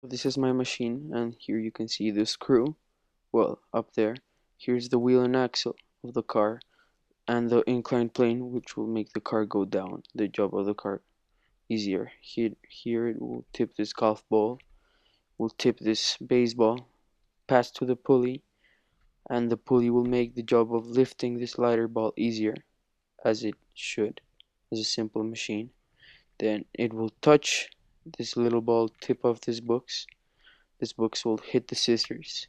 This is my machine, and here you can see the screw. Well, up there. Here's the wheel and axle of the car, and the inclined plane, which will make the car go down, the job of the car easier. Here it will tip this golf ball, will tip this baseball, pass to the pulley, and the pulley will make the job of lifting this lighter ball easier, as it should, as a simple machine. Then it will touch this little ball tip of this box. This box will hit the scissors,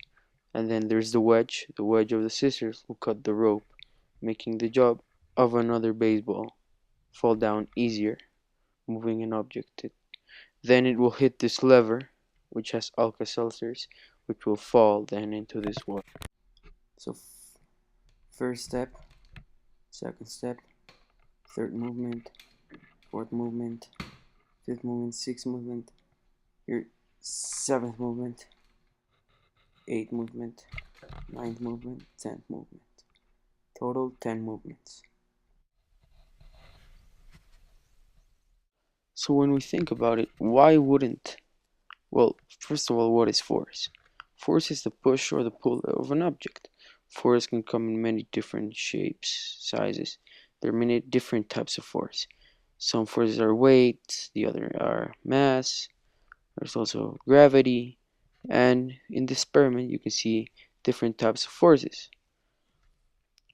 and then there's the wedge. The wedge of the scissors will cut the rope, making the job of another baseball fall down easier, moving an object. Then it will hit this lever, which has Alka-Seltzers, which will fall then into this water. So first step, second step, third movement, fourth movement, fifth movement, sixth movement, here seventh movement, eighth movement, ninth movement, 10th movement. Total 10 movements. So when we think about it, why wouldn't? Well, first of all, what is force? Force is the push or the pull of an object. Force can come in many different shapes, sizes. There are many different types of force. Some forces are weight, the other are mass. There's also gravity, and in this experiment you can see different types of forces.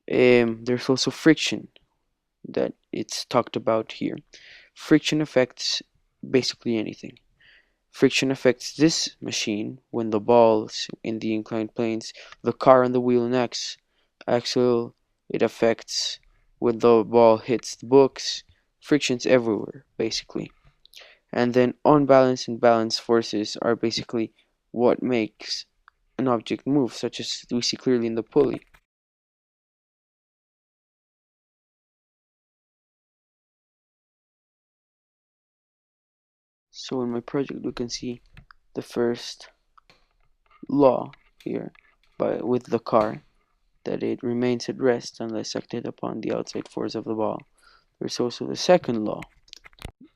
There's also friction that it's talked about here. Friction affects basically anything. Friction affects this machine when the balls in the inclined planes, the car and the wheel and axle. It affects when the ball hits the books. Friction's everywhere, basically. And then unbalanced and balanced forces are basically what makes an object move, such as we see clearly in the pulley. So in my project we can see the first law here with the car, that it remains at rest unless acted upon the outside force of the ball. There's also the second law.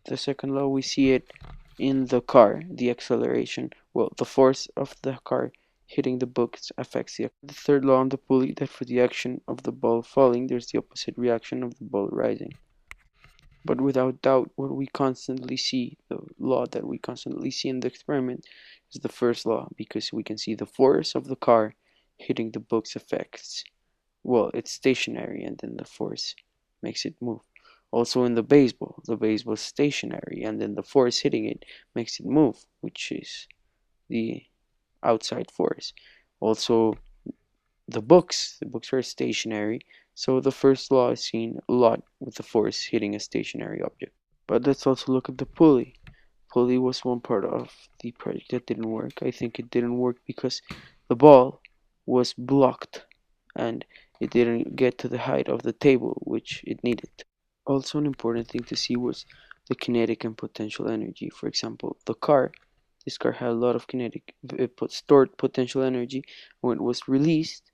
The second law, we see it in the car, the acceleration. Well, the force of the car hitting the books affects the third law on the pulley, that for the action of the ball falling, there's the opposite reaction of the ball rising. But without doubt, what we constantly see, the law that we constantly see in the experiment, is the first law, because we can see the force of the car hitting the books affects. Well, it's stationary, and then the force makes it move. Also in the baseball is stationary, and then the force hitting it makes it move, which is the outside force. Also, the books are stationary, so the first law is seen a lot with the force hitting a stationary object. But let's also look at the pulley. Pulley was one part of the project that didn't work. I think it didn't work because the ball was blocked and it didn't get to the height of the table which it needed. Also, an important thing to see was the kinetic and potential energy. For example, this car had a lot of stored potential energy. When it was released,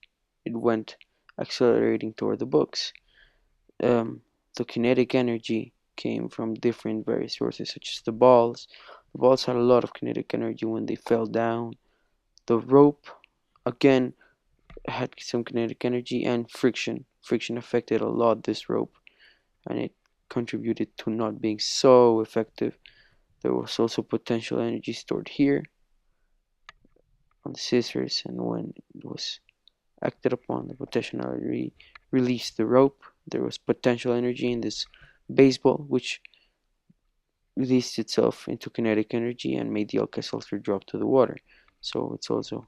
it went accelerating toward the books. The kinetic energy came from different various sources, such as the balls. The balls had a lot of kinetic energy when they fell down. The rope, again, had some kinetic energy, and friction. Friction affected a lot this rope, and it contributed to not being so effective. There was also potential energy stored here on the scissors, and when it was acted upon, the potential energy released the rope. There was potential energy in this baseball, which released itself into kinetic energy and made the Alka-Seltzer drop to the water. So it's also